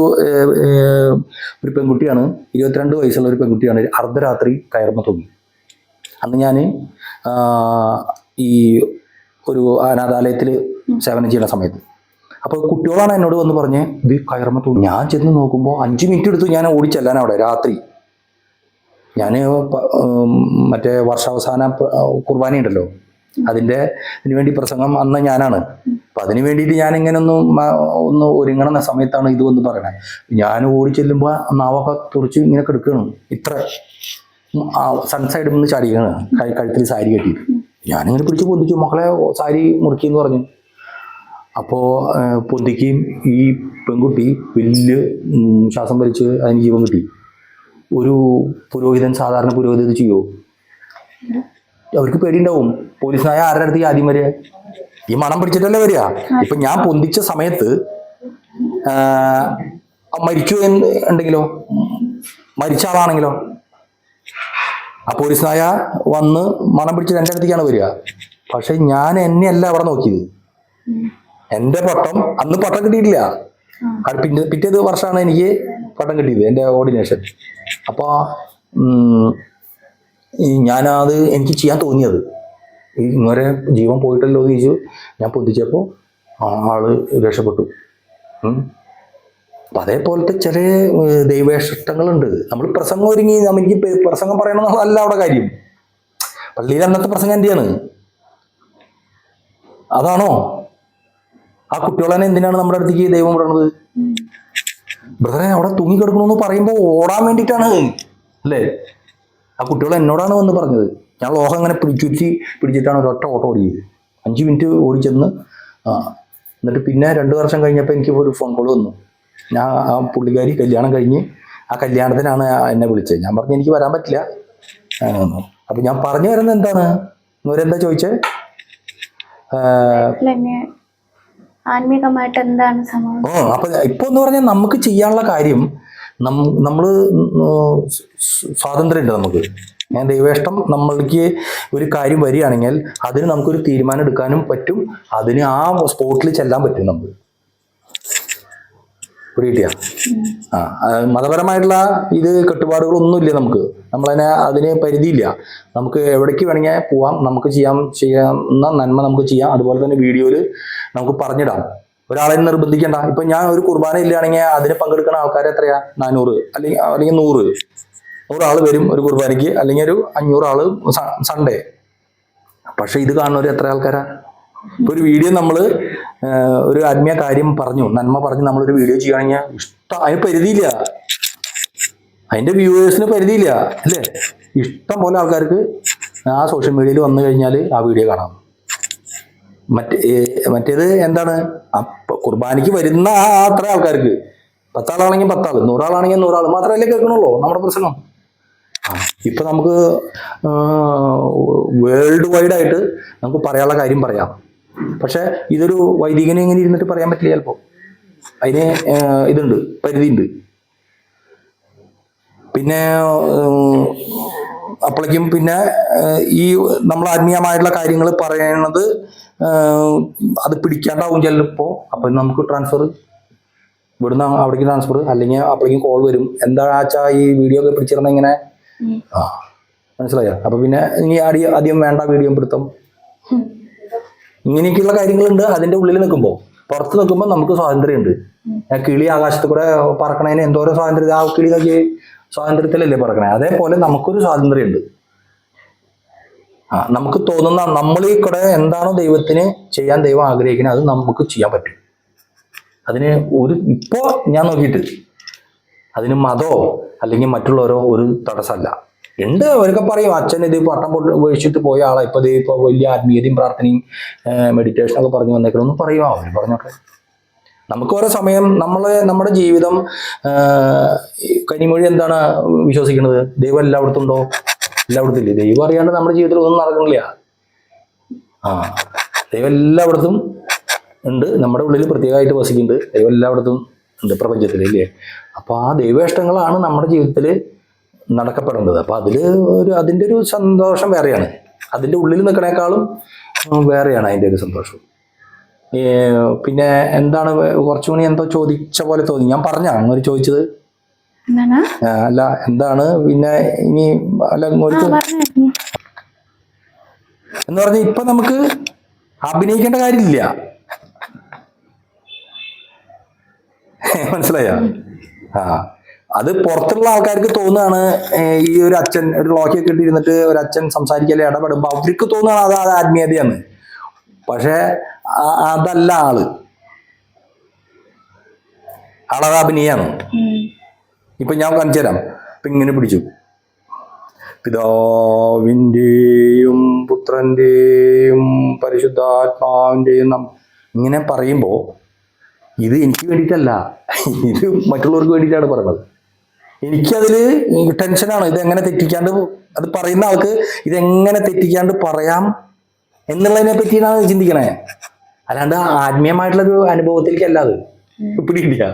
പെൺകുട്ടിയാണ്, 22 വയസ്സുള്ള ഒരു പെൺകുട്ടിയാണ് അർദ്ധരാത്രി കയറുമ്പ തൂങ്ങി. അന്ന് ഞാൻ ഈ ഒരു അനാഥാലയത്തിൽ സേവനം ചെയ്യുന്ന സമയത്ത്, അപ്പോൾ കുട്ടികളാണ് എന്നോട് വന്ന് പറഞ്ഞ് ഇത് കയറുമ്പ തൂങ്ങി. ഞാൻ ചെന്ന് നോക്കുമ്പോൾ 5 മിനിറ്റ് എടുത്തു ഞാൻ ഓടിച്ചെല്ലാൻ അവിടെ രാത്രി. ഞാൻ മറ്റേ വർഷാവസാന കുർബാനയുണ്ടല്ലോ, അതിന് വേണ്ടി പ്രസംഗം അന്ന് ഞാനാണ്. അപ്പം അതിന് വേണ്ടിയിട്ട് ഞാൻ ഇങ്ങനെ ഒന്ന് ഒരുങ്ങണ സമയത്താണ് ഇത് വന്ന് പറയണേ. ഞാൻ ഓടി ചെല്ലുമ്പോൾ നാവൊക്കെ തുറച്ച് ഇങ്ങനെ കിടക്കുകയാണ്. ഇത്ര സൺസൈഡിൽ നിന്ന് ചാടിയാണ്, കഴുത്തിൽ സാരി കെട്ടിയിട്ട്. ഞാനിങ്ങനെ പിടിച്ച് പൊന്തിച്ചു, മക്കളെ സാരി മുറുക്കിയെന്ന് പറഞ്ഞു. അപ്പോൾ പൊന്തിക്കുകയും ഈ പെൺകുട്ടി വലിയ ശ്വാസം വലിച്ച് അതിന് ജീവൻ കിട്ടി. ഒരു പുരോഹിതൻ, സാധാരണ പുരോഹിതൻ ഇത് ചെയ്യുമോ? അവർക്ക് പേടിയുണ്ടാവും. പോലീസ് നായ ആരുടെ അടുത്ത് ആദ്യം വരിക? ഈ മണം പിടിച്ചിട്ടല്ലേ വരിക. ഇപ്പൊ ഞാൻ പൊന്തിച്ച സമയത്ത് മരിച്ചു ഉണ്ടെങ്കിലോ, മരിച്ച ആളാണെങ്കിലോ, ആ പോലീസ് നായ വന്ന് മണം പിടിച്ചിട്ട് എൻ്റെ അടുത്തേക്കാണ് വരിക. പക്ഷെ ഞാൻ എന്നെയല്ല അവിടെ നോക്കിയത്. എൻ്റെ പട്ടം അന്ന് പട്ടം കിട്ടിയിട്ടില്ല. പിറ്റേ വർഷമാണ് എനിക്ക് പട്ടം കിട്ടിയത്, എൻ്റെ ഓർഡിനേഷൻ. അപ്പോൾ ഞാനത് എനിക്ക് ചെയ്യാൻ തോന്നിയത്, ഇങ്ങനെ ജീവൻ പോയിട്ടല്ലോ എന്ന് ചോദിച്ചു. ഞാൻ പൊന്തിച്ചപ്പോൾ ആള് രക്ഷപ്പെട്ടു. അപ്പം അതേപോലത്തെ ചില ദൈവേഷ്ടങ്ങളുണ്ട്. നമ്മൾ പ്രസംഗം ഒരുങ്ങി എനിക്ക് പ്രസംഗം പറയണമെന്നുള്ളതല്ല അവിടെ കാര്യം. പള്ളിയിൽ അന്നത്തെ പ്രസംഗം എന്റെയാണ്. അതാണോ? ആ കുട്ടികളെ എന്തിനാണ് നമ്മുടെ അടുത്തേക്ക് ദൈവം വിടണത്? ബ്രദറെ അവിടെ തൂങ്ങിക്കിടക്കണമെന്ന് പറയുമ്പോൾ ഓടാൻ വേണ്ടിയിട്ടാണ്, അല്ലേ? ആ കുട്ടികൾ എന്നോടാണ് വന്ന് പറഞ്ഞത്. ഞാൻ ലോഹം അങ്ങനെ പിടിച്ചിട്ടാണ് ഒരൊറ്റ ഓട്ടം ഓടിയത്. 5 മിനിറ്റ് ഓടിച്ചെന്ന്. എന്നിട്ട് പിന്നെ 2 വർഷം കഴിഞ്ഞപ്പോൾ എനിക്ക് ഒരു ഫോൺ കോൾ വന്നു. ആ പുള്ളിക്കാരി കല്യാണം കഴിഞ്ഞ് ആ കല്യാണത്തിനാണ് എന്നെ വിളിച്ചത്. ഞാൻ പറഞ്ഞു എനിക്ക് വരാൻ പറ്റില്ല, അപ്പൊ ഞാൻ പറഞ്ഞു വരുന്നത് എന്താണ്, ഇവരെന്താ ചോദിച്ചേ? ആത്മീകമായിട്ട് എന്താണ് സംഭവം? അപ്പൊ ഇപ്പൊ എന്ന് പറഞ്ഞാൽ നമുക്ക് ചെയ്യാനുള്ള കാര്യം നമ്മള് സ്വാതന്ത്ര്യം ഉണ്ട് നമുക്ക്. ദൈവേഷ്ടം നമ്മൾക്ക് ഒരു കാര്യം വരികയാണെങ്കിൽ അതിന് നമുക്കൊരു തീരുമാനം എടുക്കാനും പറ്റും, അതിന് ആ സ്പോട്ടിൽ ചെല്ലാൻ പറ്റും നമുക്ക്. പിടികിട്ടിയ മതപരമായിട്ടുള്ള ഇത് കെട്ടുപാടുകളൊന്നുമില്ല നമുക്ക്. അതിന് പരിധിയില്ല. നമുക്ക് എവിടേക്ക് വേണമെങ്കിൽ പോവാം, നമുക്ക് ചെയ്യാവുന്ന നന്മ നമുക്ക് ചെയ്യാം. അതുപോലെ തന്നെ വീഡിയോയിൽ നമുക്ക് പറഞ്ഞിടാം. ഒരാളെ നിർബന്ധിക്കണ്ട. ഇപ്പൊ ഞാൻ ഒരു കുർബാന ഇല്ലാണെങ്കിൽ അതിന് പങ്കെടുക്കുന്ന ആൾക്കാർ എത്രയാ? 400 അല്ലെങ്കിൽ 100 ആള് വരും ഒരു കുർബാനയ്ക്ക്, അല്ലെങ്കിൽ ഒരു 500 ആള് സൺഡേ. പക്ഷെ ഇത് കാണുന്നവർ എത്ര ആൾക്കാരാ? ഇപ്പൊ ഒരു വീഡിയോ നമ്മള് ഒരു ആത്മീയ കാര്യം പറഞ്ഞു, നന്മ പറഞ്ഞ് നമ്മളൊരു വീഡിയോ ചെയ്യുകയാണെങ്കിൽ അതിന് പരിധിയില്ല, അതിന്റെ വ്യൂവേഴ്സിന് പരിധിയില്ല അല്ലേ? ഇഷ്ടം പോലെ ആൾക്കാർക്ക് ആ സോഷ്യൽ മീഡിയയിൽ വന്നു കഴിഞ്ഞാൽ ആ വീഡിയോ കാണാം. മറ്റേത് എന്താണ്? കുർബാനയ്ക്ക് വരുന്ന അത്ര ആൾക്കാർക്ക് 10 ആളാണെങ്കിൽ 10 ആള്, 100 ആളാണെങ്കിൽ 100 ആള് മാത്രമല്ലേ കേൾക്കണുള്ളൂ നമ്മുടെ പ്രശ്നം. ഇപ്പൊ നമുക്ക് വേൾഡ് വൈഡ് ആയിട്ട് നമുക്ക് പറയാനുള്ള കാര്യം പറയാം. പക്ഷെ ഇതൊരു വൈദികനെ ഇങ്ങനെ ഇരുന്നിട്ട് പറയാൻ പറ്റില്ല ചിലപ്പോ. അതിന് ഇതുണ്ട്, പരിധിയുണ്ട്. പിന്നെ അപ്പോഴേക്കും പിന്നെ ഈ നമ്മൾ ആത്മീയമായിട്ടുള്ള കാര്യങ്ങൾ പറയണത് അത് പിടിക്കാണ്ടാവും ചിലപ്പോ. അപ്പൊ നമുക്ക് ട്രാൻസ്ഫർ, ഇവിടുന്ന് അവിടേക്ക് ട്രാൻസ്ഫർ, അല്ലെങ്കിൽ അപ്പോഴേക്കും കോൾ വരും. എന്താ വെച്ചാ ഈ വീഡിയോ ഒക്കെ പിടിച്ചിരുന്ന ഇങ്ങനെ. മനസ്സിലായോ? അപ്പൊ പിന്നെ ഇനി ആദ്യം വേണ്ട വീഡിയോ പിടുത്തം, ഇങ്ങനെയൊക്കെയുള്ള കാര്യങ്ങളുണ്ട്. അതിന്റെ ഉള്ളിൽ നിൽക്കുമ്പോൾ, പുറത്ത് നിൽക്കുമ്പോൾ നമുക്ക് സ്വാതന്ത്ര്യമുണ്ട്. കിളി ആകാശത്ത് കൂടെ പറക്കണതിന് എന്തോരം സ്വാതന്ത്ര്യം! ആ കിളിയൊക്കെ സ്വാതന്ത്ര്യത്തിലല്ലേ പറക്കണേ? അതേപോലെ നമുക്കൊരു സ്വാതന്ത്ര്യമുണ്ട്. നമുക്ക് തോന്നുന്ന നമ്മളീ കൂടെ എന്താണോ ദൈവത്തിന് ചെയ്യാൻ ദൈവം ആഗ്രഹിക്കുന്നത് അത് നമുക്ക് ചെയ്യാൻ പറ്റും. അതിന് ഇപ്പോ ഞാൻ നോക്കിയിട്ട് അതിന് മതോ അല്ലെങ്കിൽ മറ്റുള്ളവരോ ഒരു തടസ്സമല്ല. ഉണ്ട്. അവരൊക്കെ പറയും അച്ഛൻ ഇത് പട്ടം ഉപേക്ഷിച്ചിട്ട് പോയ ആളാ, ഇപ്പൊ വലിയ ആത്മീയതയും പ്രാർത്ഥനയും മെഡിറ്റേഷനൊക്കെ പറഞ്ഞു വന്നേക്കണമെന്ന് പറയുമോ? അവർ പറഞ്ഞോട്ടെ. നമുക്ക് ഓരോ സമയം നമ്മുടെ ജീവിതം. കനിമൊഴി എന്താണ് വിശ്വസിക്കുന്നത്? ദൈവം എല്ലായിടത്തും ഉണ്ടോ? എല്ലായിടത്തും ഇല്ലേ? ദൈവം അറിയാണ്ട് നമ്മുടെ ജീവിതത്തിൽ ഒന്നും നടക്കണില്ല. ദൈവം എല്ലായിടത്തും ഉണ്ട്. നമ്മുടെ ഉള്ളിൽ പ്രത്യേകമായിട്ട് വസിക്കുന്നുണ്ട്. ദൈവം എല്ലായിടത്തും ഉണ്ട് പ്രപഞ്ചത്തിൽ, ഇല്ലേ? അപ്പൊ ആ ദൈവേഷ്ടങ്ങളാണ് നമ്മുടെ ജീവിതത്തിൽ നടക്കപ്പെടേണ്ടത്. അപ്പൊ അതിന്റെ ഒരു സന്തോഷം വേറെയാണ്. അതിന്റെ ഉള്ളിൽ നിൽക്കണേക്കാളും വേറെയാണ് അതിന്റെ ഒരു സന്തോഷം. പിന്നെ എന്താണ് കുറച്ചുകൂടി എന്തോ ചോദിച്ച പോലെ തോന്നി. ഞാൻ പറഞ്ഞ അങ്ങനെ ചോദിച്ചത് അല്ല, എന്താണ് പിന്നെ ഇനി എന്ന് പറഞ്ഞ ഇപ്പൊ നമുക്ക് അഭിനയിക്കേണ്ട കാര്യമില്ല. മനസ്സിലായ? അത് പുറത്തുള്ള ആൾക്കാർക്ക് തോന്നുകയാണ്. ഈ ഒരു അച്ഛൻ ഒരു ലോക്കിയൊക്കെ ഇട്ടിരുന്നിട്ട് ഒരു അച്ഛൻ സംസാരിക്കല്ലേ ഇടപെടുമ്പോ അവർക്ക് തോന്നുകയാണ് അത് ആത്മീയതയാണ്. പക്ഷെ അതല്ല ആളത് അഭിനയാണ്. ഇപ്പൊ ഞാൻ കാണിച്ചു തരാം. ഇപ്പൊ ഇങ്ങനെ പിടിച്ചു, പിതാവിൻ്റെയും പുത്രന്റെയും പരിശുദ്ധാത്മാവിൻ്റെയും ഇങ്ങനെ പറയുമ്പോ ഇത് എനിക്ക് വേണ്ടിയിട്ടല്ല, ഇത് മറ്റുള്ളവർക്ക് വേണ്ടിയിട്ടാണ് പറയുന്നത്. എനിക്കതില് ടെൻഷനാണ്. ഇതെങ്ങനെ തെറ്റിക്കാണ്ട്, അത് പറയുന്ന ആൾക്ക് ഇതെങ്ങനെ തെറ്റിക്കാണ്ട് പറയാം എന്നുള്ളതിനെ പറ്റിയാണ് ചിന്തിക്കണേ. അല്ലാണ്ട് ആത്മീയമായിട്ടുള്ളൊരു അനുഭവത്തിലേക്കല്ല അത്. പിടിയില്ല.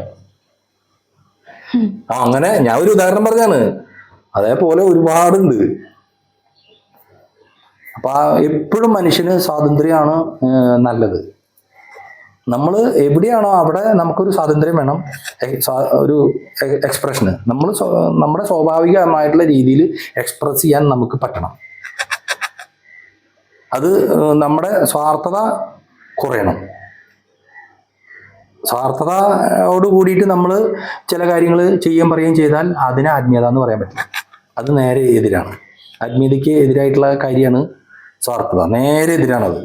അങ്ങനെ ഞാൻ ഒരു ഉദാഹരണം പറഞ്ഞാണ്. അതേപോലെ ഒരുപാടുണ്ട്. അപ്പൊ എപ്പോഴും മനുഷ്യന് സ്വാതന്ത്ര്യമാണ് നല്ലത്. നമ്മൾ എവിടെയാണോ അവിടെ നമുക്കൊരു സ്വാതന്ത്ര്യം വേണം, ഒരു എക്സ്പ്രഷന്. നമ്മുടെ സ്വാഭാവികമായിട്ടുള്ള രീതിയിൽ എക്സ്പ്രസ് ചെയ്യാൻ നമുക്ക് പറ്റണം. അത് നമ്മുടെ സ്വാർത്ഥത കുറയണം. സ്വാർത്ഥതയോട് കൂടിയിട്ട് നമ്മൾ ചില കാര്യങ്ങൾ പറയുകയും ചെയ്താൽ അതിനെ ആത്മീയത എന്ന് പറയാൻ പറ്റില്ല. അത് നേരെ എതിരാണ്. ആത്മീയതയ്ക്ക് എതിരായിട്ടുള്ള കാര്യമാണ് സ്വാർത്ഥത. നേരെ എതിരാണത്.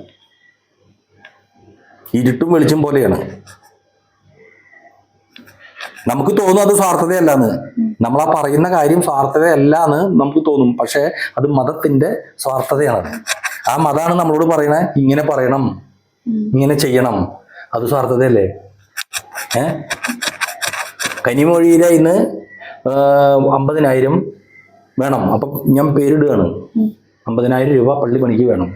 ഇരുട്ടും വെളിച്ചം പോലെയാണ്. നമുക്ക് തോന്നും അത് സ്വാർത്ഥതയല്ലാന്ന്. നമ്മളാ പറയുന്ന കാര്യം സ്വാർത്ഥതയല്ല എന്ന് നമുക്ക് തോന്നും. പക്ഷെ അത് മതത്തിന്റെ സ്വാർത്ഥതയാണ്. ആ മതമാണ് നമ്മളോട് പറയണേ ഇങ്ങനെ പറയണം, ഇങ്ങനെ ചെയ്യണം. അത് സ്വാർത്ഥതയല്ലേ? കനിമൊഴിയിലെ ഇന്ന് 50,000 വേണം. അപ്പം ഞാൻ പേരിടുകയാണ്, 50,000 രൂപ പള്ളി പണിക്ക് വേണം.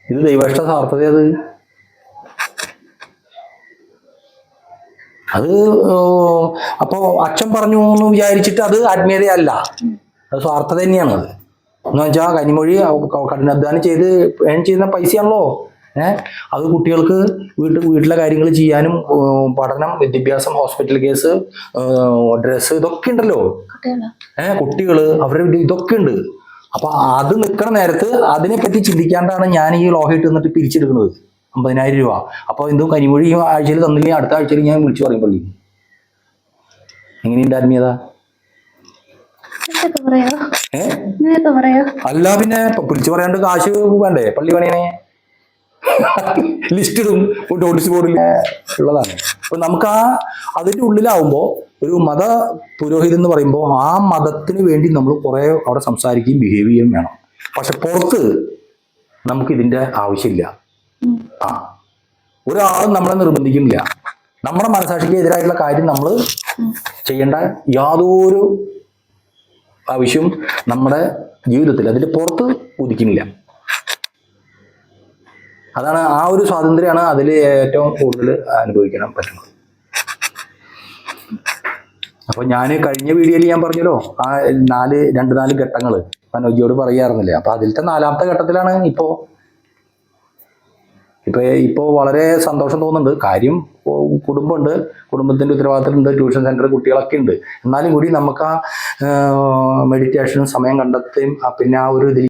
ഇത് ദൈവേഷ്ട സാർത്ഥത. അത് അപ്പോൾ അച്ഛൻ പറഞ്ഞു എന്ന് വിചാരിച്ചിട്ട് അത് ആത്മീയതയല്ല, അത് സ്വാർത്ഥത തന്നെയാണ്. അത് എന്ന് വെച്ചാൽ കനിമൊഴി കഠിനാധ്വാനം ചെയ്ത് ഏൺ ചെയ്യുന്ന പൈസയാണല്ലോ. അത് കുട്ടികൾക്ക് വീട്ടിലെ കാര്യങ്ങൾ ചെയ്യാനും, പഠനം, വിദ്യാഭ്യാസം, ഹോസ്പിറ്റൽ കേസ്, ഡ്രസ്സ്, ഇതൊക്കെ ഉണ്ടല്ലോ. കുട്ടികള് അവരുടെ ഇതൊക്കെ ഉണ്ട്. അപ്പൊ അത് നിൽക്കണ നേരത്ത് അതിനെപ്പറ്റി ചിന്തിക്കാണ്ടാണ് ഞാൻ ഈ ലോഹയിട്ട് നിന്നിട്ട് പിരിച്ചെടുക്കുന്നത് 50,000 രൂപ. അപ്പൊ എന്തോ കനിമൊഴി ഈ ആഴ്ചയിൽ തന്നില്ലെങ്കിൽ അടുത്ത ആഴ്ചയിൽ ഞാൻ വിളിച്ചു പറയും പള്ളി. എങ്ങനെയുണ്ട് ആത്മീയത? അല്ല പിന്നെ വിളിച്ചു പറയാണ്ട് കാശ് വേണ്ടേ പള്ളി പണിയണേ? ലിസ്റ്റ് ഇടും നോട്ടീസ് ബോർഡിൽ ഉള്ളതാണ്. അപ്പൊ നമുക്ക് അതിന്റെ ഉള്ളിലാവുമ്പോ ഒരു മത പുരോഹിതൻ എന്ന് പറയുമ്പോൾ ആ മതത്തിന് വേണ്ടി നമ്മൾ കുറെ അവിടെ സംസാരിക്കുകയും ബിഹേവ് ചെയ്യുകയും വേണം. പക്ഷെ പുറത്ത് നമുക്ക് ഇതിന്റെ ആവശ്യമില്ല. ഒരാളും നമ്മളെ നിർബന്ധിക്കുന്നില്ല. നമ്മുടെ മനസാക്ഷിക്ക് എതിരായിട്ടുള്ള കാര്യം നമ്മൾ ചെയ്യേണ്ട യാതൊരു ആവശ്യവും നമ്മുടെ ജീവിതത്തിൽ അതിന്റെ പുറത്ത് ഉദിക്കുന്നില്ല. അതാണ് ആ ഒരു സ്വാതന്ത്ര്യമാണ് അതിൽ ഏറ്റവും കൂടുതൽ അനുഭവിക്കാൻ പറ്റുന്നത്. അപ്പൊ ഞാൻ കഴിഞ്ഞ വീഡിയോയിൽ ഞാൻ പറഞ്ഞല്ലോ ആ 4 ഘട്ടങ്ങൾ മനോജിയോട് പറയാറുന്നില്ലേ. അപ്പൊ അതിലത്തെ 4ാമത്തെ ഘട്ടത്തിലാണ് ഇപ്പോ വളരെ സന്തോഷം തോന്നുന്നുണ്ട്. കാര്യം കുടുംബമുണ്ട്, കുടുംബത്തിന്റെ ഉത്തരവാദിത്തമുണ്ട്, ട്യൂഷൻ സെന്റർ കുട്ടികളൊക്കെ ഉണ്ട്. എന്നാലും കൂടി നമുക്ക് ആ മെഡിറ്റേഷനും സമയം കണ്ടെത്തുകയും പിന്നെ ആ ഒരു ഇതിൽ